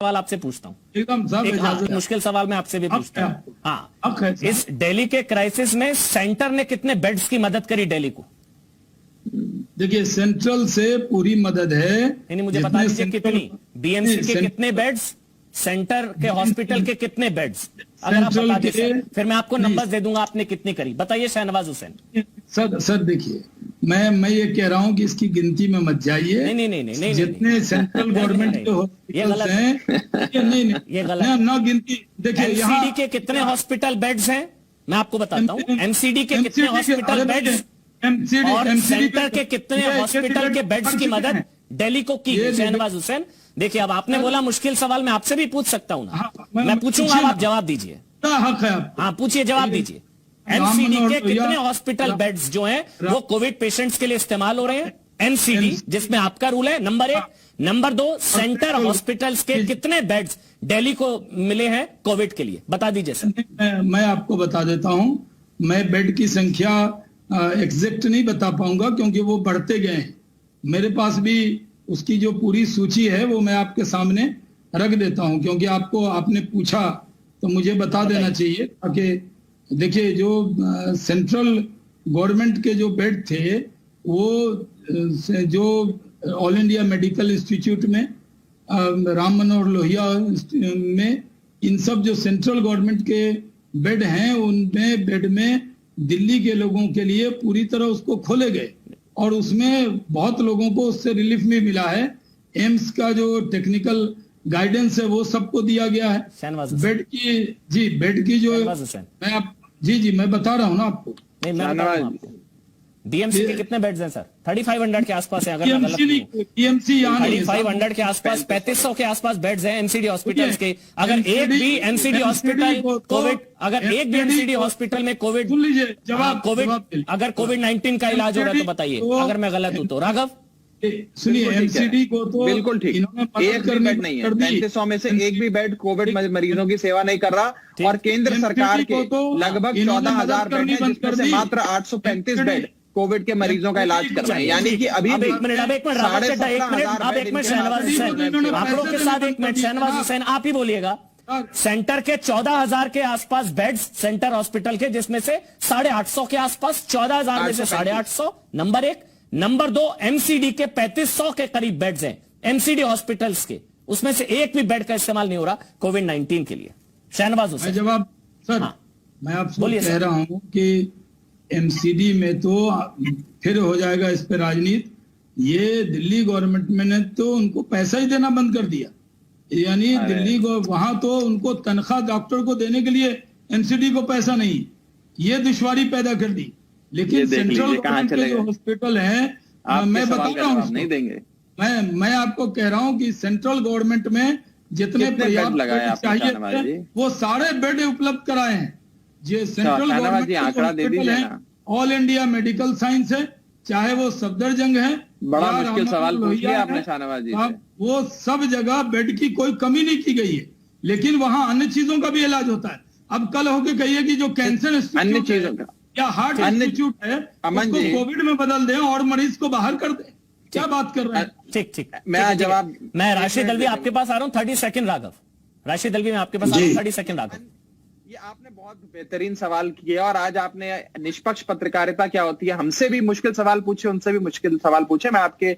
सवाल आपसे पूछता हूँ, एकदम सब मुश्किल सवाल मैं आपसे भी पूछता हूँ। हाँ, इस अब दिल्ली के क्राइसिस में सेंटर ने कितने बेड्स की मदद करी दिल्ली को? देखिए, सेंट्रल से पूरी मदद है। नहीं, मुझे बता दीजिए कितनी, बीएमसी के कितने बेड्स, सेंटर के हॉस्पिटल के कितने बेड्स, अगर आप बता दीजिए फिर मैं आपको नंबर दे दूंगा आपने कितनी करी। बताइए शहनवाज हुसैन। सर देखिए, मैं ये कह रहा हूं कि इसकी गिनती में मत जाइए। नहीं, जितने सेंट्रल गवर्नमेंट के हॉस्पिटल्स हैं, नहीं ये गलत ना गिनती। देखिए, एमसीडी के कितने हॉस्पिटल बेड्स हैं मैं आपको बताता हूँ। एमसीडी के कितने हॉस्पिटल बेड्स और सेंटर के कितने हॉस्पिटल के बेड्स की मदद दिल्ली को की गई? शहनवाज हुसैन, देखिए अब आपने बोला मुश्किल सवाल, मैं आपसे भी पूछ सकता हूं ना, मैं पूछूंगा, आप जवाब दीजिए। हक है। हाँ पूछिए, जवाब दीजिए। एमसीडी के कितने हॉस्पिटल बेड्स जो हैं वो कोविड पेशेंट्स के लिए इस्तेमाल हो रहे हैं? एमसीडी जिसमें आपका रूल है, नंबर 1। नंबर 2, सेंटर हॉस्पिटल्स के कितने बेड्स दिल्ली को मिले हैं कोविड के लिए? बता दीजिए सर। मैं आपको बता देता हूं, मैं बेड की संख्या एग्जैक्ट नहीं बता पाऊंगा क्योंकि वो बढ़ते गए हैं। मेरे पास भी उसकी जो पूरी सूची है वो मैं आपके सामने रख देता हूं, क्योंकि आपने पूछा तो मुझे बता देना चाहिए। ताकि देखिए, जो सेंट्रल गवर्नमेंट के जो बेड थे वो जो ऑल इंडिया मेडिकल इंस्टीट्यूट में, राम मनोहर लोहिया में, इन सब जो सेंट्रल गवर्नमेंट के बेड हैं उनमें बेड में दिल्ली के लोगों के लिए पूरी तरह उसको खोले गए और उसमें बहुत लोगों को उससे रिलीफ भी मिला है। एम्स का जो टेक्निकल गाइडेंस है वो सबको दिया गया है। बेड की जो मैं बता रहा हूँ ना आपको। नहीं, मैं बता रहा हूँ आपको। बीएमसी के कितने बेड्स हैं सर? 3500 के आसपास है, अगर मैं गलत नहीं हूं। 3500 के आसपास, 3500 के आसपास बेड्स हैं एमसीडी हॉस्पिटल्स के। अगर एक भी एमसीडी हॉस्पिटल कोविड, अगर एक भी एमसीडी हॉस्पिटल में कोविड, अगर कोविड-19 का इलाज हो रहा है तो बताइए, अगर मैं गलत हूं तो। राघव सुनिए, एमसीडी को तो बिल्कुल ठीक, एक भी बेड नहीं है। 3500 में से एक भी बेड कोविड मरीजों की सेवा नहीं कर रहा। और केंद्र सरकार के लगभग 14,000 बेड हैं जिसमें से मात्र 835 बेड कोविड के मरीजों का इलाज कर रहे हैं। यानी कि अभी एक मिनट शहनवाज हुसैन आप ही बोलिएगा। सेंटर के 14,000 के आसपास बेड्स सेंटर हॉस्पिटल के, जिसमें से 850 के आसपास, 14,000 में से 850, नंबर 1। नंबर 2, एमसीडी के 3500 के करीब बेड्स हैं एमसीडी हॉस्पिटल्स के, उसमें से एक भी बेड का इस्तेमाल नहीं हो रहा कोविड-19 के लिए। शहनवाज हुसैन जवाब सर। मैं आपसे कह रहा हूं कि एमसीडी में तो फिर हो जाएगा इस पे राजनीति। ये दिल्ली गवर्नमेंट में ने तो उनको पैसा ही देना बंद कर दिया। यानी दिल्ली को वहां तो उनको तनख्वाह डॉक्टर को देने के लिए एमसीडी को पैसा नहीं, ये दुश्वारी पैदा कर दी। लेकिन सेंट्रल गवर्नमेंट के जो हॉस्पिटल है, मैं बता रहा हूँ, नहीं देंगे। मैं आपको कह रहा हूँ कि सेंट्रल गवर्नमेंट में जितने पर्याप्त चाहिए वो सारे बेड उपलब्ध कराए हैं। जो सेंट्रल गवर्नमेंट है, ऑल इंडिया मेडिकल साइंस है, चाहे वो सफदरजंग है, बड़ा मुश्किल सवाल पूछ लिया आपने शहनवाज जी से। वो सब जगह बेड की कोई कमी नहीं की गई है, लेकिन वहां अन्य चीजों का भी इलाज होता है। अब कल होके कहिए कि जो कैंसर अन्य चीजों का या हार्ट इंस्टीट्यूट है उसको कोविड में बदल दें और मरीज को बाहर कर दें, क्या बात कर रहे हैं? ठीक, मैं राशिद दलवी आपके पास आ रहा हूँ। 30 सेकंड राघव, राशिद दलवी मैं आपके पास आ रहा हूँ। 30 सेकंड राघव। ये आपने बहुत बेहतरीन सवाल किया और आज आपने निष्पक्ष पत्रकारिता क्या होती है, हमसे भी मुश्किल सवाल पूछे, उनसे भी मुश्किल सवाल पूछे। मैं आपके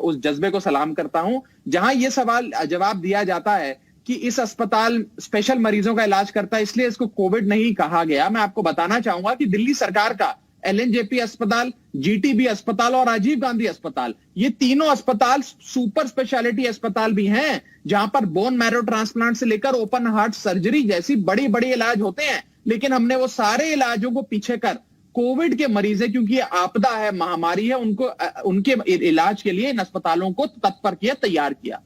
उस जज्बे को सलाम करता हूं। जहां ये सवाल जवाब दिया जाता है कि इस अस्पताल स्पेशल मरीजों का इलाज करता है इसलिए इसको कोविड नहीं कहा गया, मैं आपको बताना चाहूंगा कि दिल्ली सरकार का एलएनजेपी अस्पताल, जीटीबी अस्पताल और राजीव गांधी अस्पताल, ये तीनों अस्पताल सुपर स्पेशलिटी अस्पताल भी हैं, जहां पर बोन मैरो ट्रांसप्लांट से लेकर ओपन हार्ट सर्जरी जैसी बड़ी बड़ी इलाज होते हैं। लेकिन हमने वो सारे इलाजों को पीछे कर कोविड के मरीज है, क्योंकि ये आपदा है, महामारी है, उनके इलाज के लिए इन अस्पतालों को तत्पर किया, तैयार किया।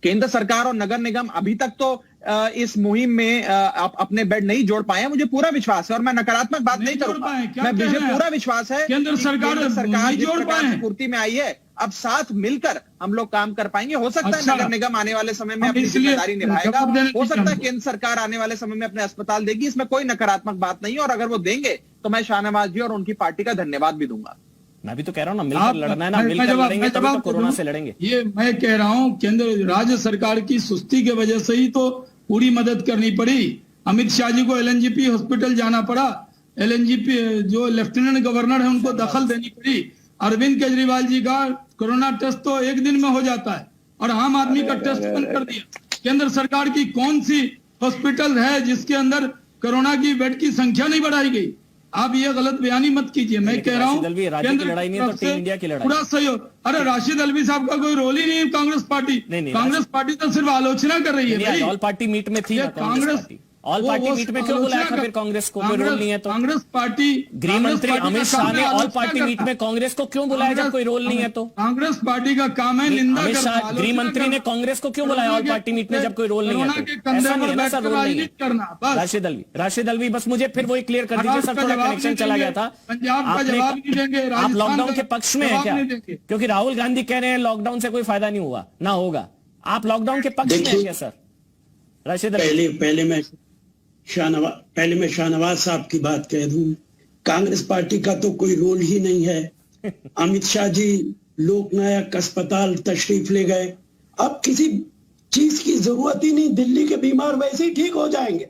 केंद्र सरकार और नगर निगम अभी तक तो इस मुहिम में अपने बेड नहीं जोड़ पाए हैं। मुझे पूरा विश्वास है और मैं नकारात्मक बात नहीं करूंगा, मुझे पूरा विश्वास है केंद्र सरकार पूर्ति में आई है। अब साथ मिलकर हम लोग काम कर पाएंगे। हो सकता है नगर निगम आने वाले समय में अपनी जिम्मेदारी निभाएगा, हो सकता है केंद्र सरकार आने वाले समय में अपने अस्पताल देगी, इसमें कोई नकारात्मक बात नहीं है। और अगर वो देंगे तो मैं शहनवाज जी और उनकी पार्टी का धन्यवाद भी दूंगा। मैं भी तो कह रहा हूँ ना, मिलकर लड़ना है ना, मिलकर लड़ेंगे तभी तो कोरोना से लड़ेंगे। ये मैं कह रहा हूँ केंद्र राज्य सरकार की सुस्ती की वजह से ही तो पूरी मदद करनी पड़ी। अमित शाह जी को एलएनजेपी हॉस्पिटल जाना पड़ा, एलएनजेपी जो लेफ्टिनेंट गवर्नर है उनको दखल देनी पड़ी। अरविंद केजरीवाल जी का कोरोना टेस्ट तो एक दिन में हो जाता है और आम आदमी का टेस्ट बंद कर दिया। केंद्र सरकार की कौन सी हॉस्पिटल है जिसके अंदर कोरोना की बेड की संख्या नहीं बढ़ाई गई? आप ये गलत बयानी मत कीजिए। मैं कह रहा हूँ केंद्र की लड़ाई नहीं है तो टीम इंडिया की लड़ाई पूरा सहयोग। अरे राशिद अलवी साहब का कोई रोल ही नहीं है कांग्रेस पार्टी। कांग्रेस पार्टी तो सिर्फ आलोचना कर रही है। ऑल पार्टी मीट में थी कांग्रेस, ऑल पार्टी मीट में क्यों बुलाया था फिर कांग्रेस को? कोई रोल नहीं है तो? कांग्रेस पार्टी, गृह मंत्री अमित शाह ने ऑल पार्टी मीट में कांग्रेस को क्यों बुलाया जब कोई रोल नहीं है तो? कांग्रेस पार्टी का काम है निंदा अमित शाह गृह मंत्री ने कांग्रेस को क्यों बुलाया ऑल पार्टी मीट में जब कोई रोल नहीं है तो? ऐसा नहीं है ना सर, रोल नहीं है। राशिद अलवी बस मुझे फिर वही क्लियर कर दीजिए सर, थोड़ा कनेक्शन चला गया था। आप लॉकडाउन के पक्ष में है क्या? क्योंकि राहुल गांधी कह रहे हैं लॉकडाउन से कोई फायदा नहीं हुआ ना होगा, आप लॉकडाउन के पक्ष में है क्या सर? राशिद अलवी पहले मैं शाहनवाज साहब की बात कह दूं, कांग्रेस पार्टी का तो कोई रोल ही नहीं है। अमित शाह जी लोकनायक अस्पताल तशरीफ ले गए, अब किसी चीज की जरूरत ही नहीं, दिल्ली के बीमार वैसे ही ठीक हो जाएंगे।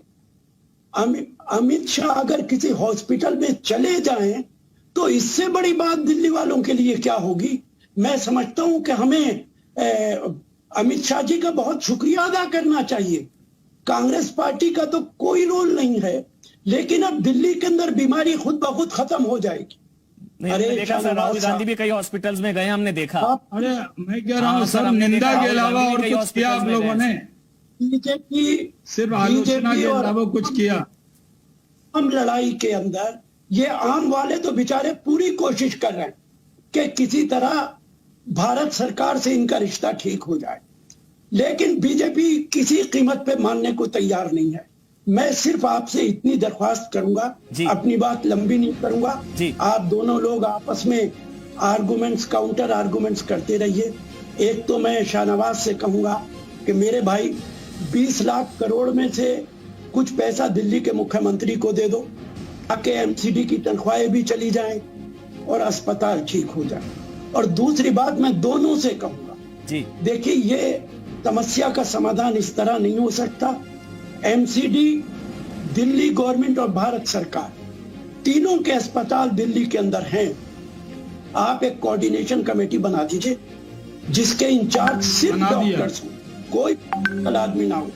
अमित शाह अगर किसी हॉस्पिटल में चले जाएं तो इससे बड़ी बात दिल्ली वालों के लिए क्या होगी? मैं समझता हूं कि हमें अमित शाह जी का बहुत शुक्रिया अदा करना चाहिए। कांग्रेस पार्टी का तो कोई रोल नहीं है, लेकिन अब दिल्ली के अंदर बीमारी खुद ब खुद खत्म हो जाएगी। अरे देखा सर, राहुल गांधी भी कई हॉस्पिटल्स में गए, हमने देखा। अरे मैं कह रहा हूँ सर, निंदा के अलावा और कुछ किया आप लोगों ने? बीजेपी सिर्फ आलोचना के अलावा कुछ किया? हम लड़ाई के अंदर ये आम वाले तो बेचारे पूरी कोशिश कर रहे हैं कि किसी तरह भारत सरकार से इनका रिश्ता ठीक हो जाए, लेकिन बीजेपी किसी कीमत पे मानने को तैयार नहीं है। मैं सिर्फ आपसे इतनी दरख्वास्त करूंगा, अपनी बात लंबी नहीं करूंगा, आप दोनों लोग आपस में आर्गुमेंट्स काउंटर आर्गुमेंट्स करते रहिए। एक तो मैं शाहनवाज से कहूंगा कि मेरे भाई 20 लाख करोड़ में से कुछ पैसा दिल्ली के मुख्यमंत्री को दे दो ताकि एमसीडी की तनख्वाहें भी चली जाएं और अस्पताल ठीक हो जाए। और दूसरी बात मैं दोनों से कहूंगा, देखिए ये समस्या का समाधान इस तरह नहीं हो सकता। एमसीडी, दिल्ली गवर्नमेंट और भारत सरकार तीनों के अस्पताल दिल्ली के अंदर हैं। आप एक कोऑर्डिनेशन कमेटी बना दीजिए जिसके इंचार्ज सिर्फ डॉक्टर्स हो, कोई आदमी ना हो।